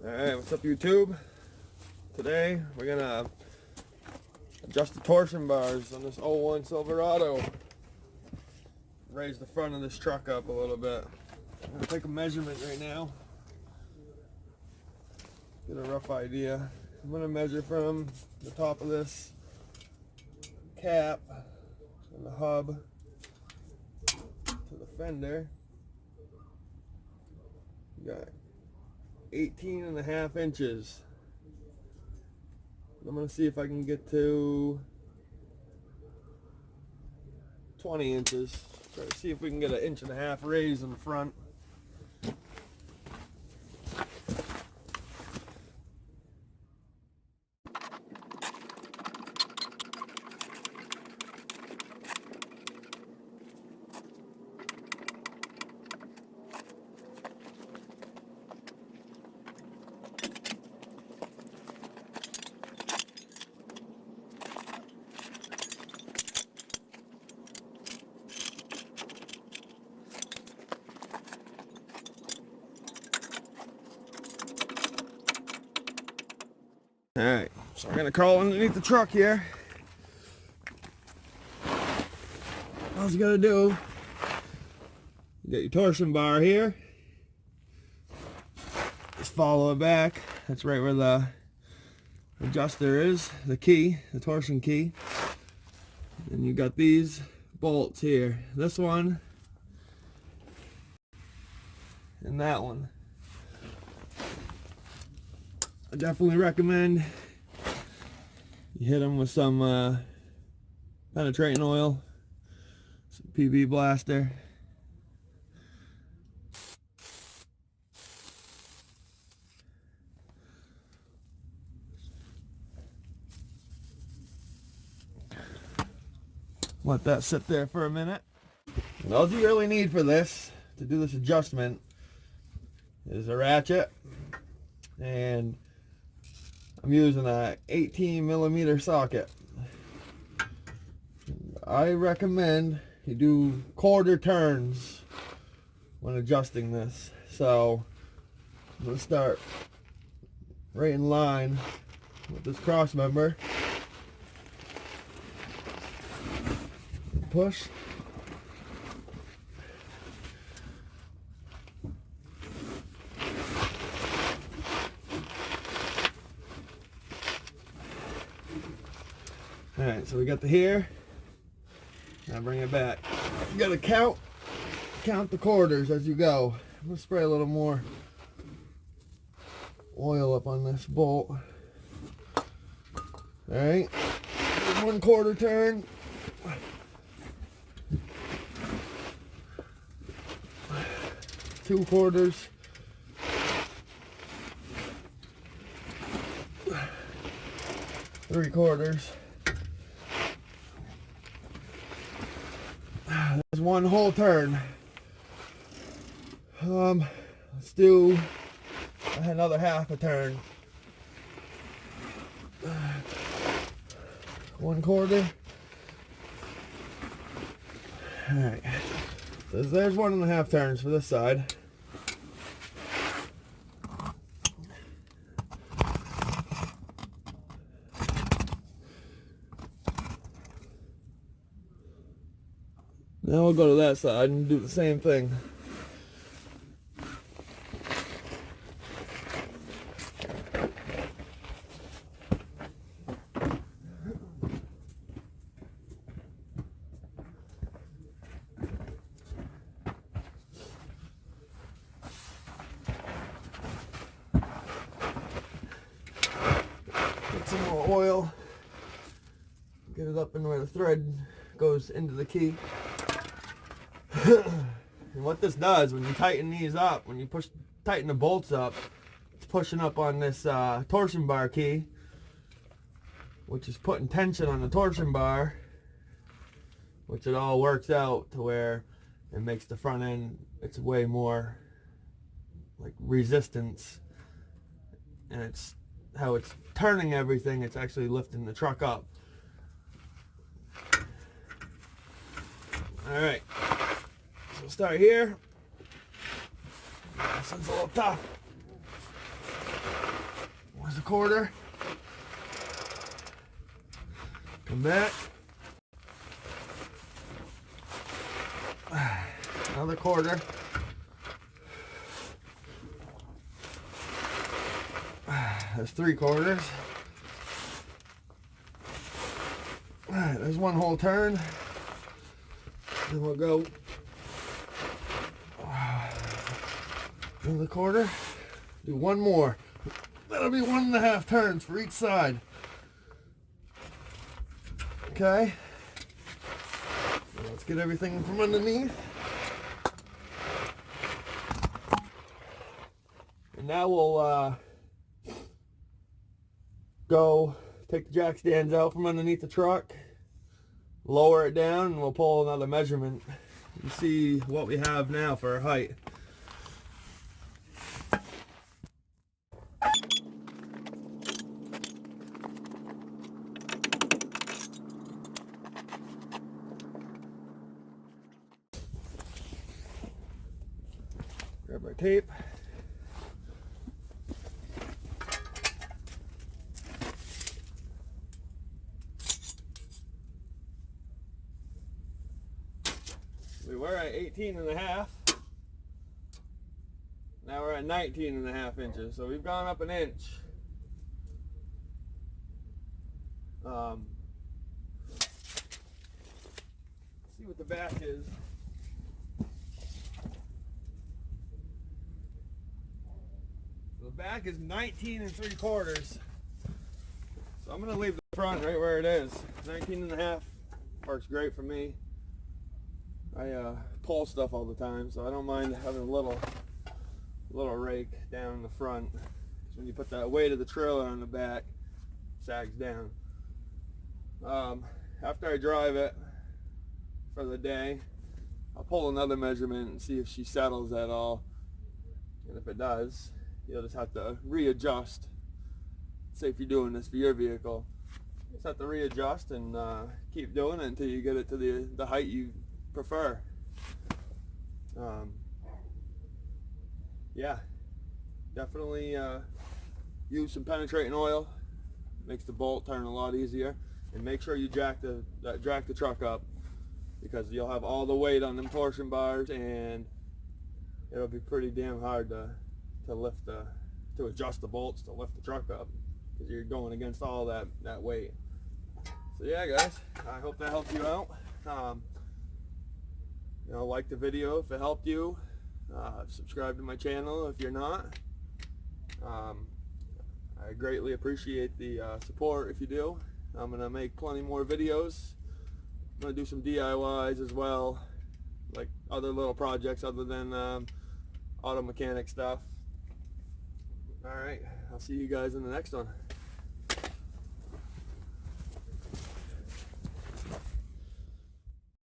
Alright, what's up YouTube? Today we're gonna adjust the torsion bars on this '01 Silverado. Raise the front of this truck up a little bit. I'm gonna take a measurement right now. Get a rough idea. I'm gonna measure from the top of this cap and the hub to the fender. You got 18.5 inches. I'm gonna see if I can get to 20 inches. Try to see if we can get an 1.5 inch raise in the front. Alright, so I'm gonna crawl underneath the truck here. All you gotta do, you get your torsion bar here. Just follow it back. That's right where the adjuster is, the key, the torsion key. And you got these bolts here. This one and that one. I definitely recommend you hit them with some penetrating oil, some PB blaster. Let that sit there for a minute. And all you really need for this, to do this adjustment, is a ratchet, and I'm using a 18mm socket. I recommend you do quarter turns when adjusting this. So I'm going to start right in line with this cross member. Push. Alright, so we got the here. Now bring it back. You gotta count the quarters as you go. I'm gonna spray a little more oil up on this bolt. Alright, 1/4 turn. 2 quarters. 3 quarters. There's 1 whole turn. Let's do another 1/2 turn. 1/4. Alright. So there's 1.5 turns for this side. Now we'll go to that side and do the same thing. Get some more oil. Get it up in where the thread goes into the key. And what this does, when you tighten these up, when you tighten the bolts up, it's pushing up on this torsion bar key, which is putting tension on the torsion bar, which it all works out to where it makes the front end, it's way more like resistance, and it's how it's turning everything, it's actually lifting the truck up. Alright. We'll start here. This one's a little tough. There's a quarter. Come back. Another quarter. There's 3/4. Alright, there's one whole turn. Then we'll go another quarter. Do one more. That'll be 1.5 turns for each side. Okay. Let's get everything from underneath. And now we'll go take the jack stands out from underneath the truck, lower it down, and we'll pull another measurement and see what we have now for our height. Grab our tape. We were at 18.5. Now we're at 19.5 inches. So we've gone up an inch. See what the back is. The back is 19.75. So I'm gonna leave the front right where it is. 19.5 works great for me. I pull stuff all the time, so I don't mind having a little rake down in the front. When you put that weight of the trailer on the back, it sags down. After I drive it for the day, I'll pull another measurement and see if she settles at all. And if it does, you'll just have to readjust. Say if you're doing this for your vehicle, you just have to readjust and keep doing it until you get it to the height you prefer. Yeah, definitely use some penetrating oil. Makes the bolt turn a lot easier. And make sure you jack the truck up, because you'll have all the weight on them torsion bars, and it'll be pretty damn hard to lift to adjust the bolts to lift the truck up, because you're going against all that weight. So yeah, guys, I hope that helped you out. Like the video if it helped you. Subscribe to my channel if you're not. I greatly appreciate the support if you do. I'm gonna make plenty more videos. I'm gonna do some DIYs as well, like other little projects other than auto mechanic stuff. Alright, I'll see you guys in the next one.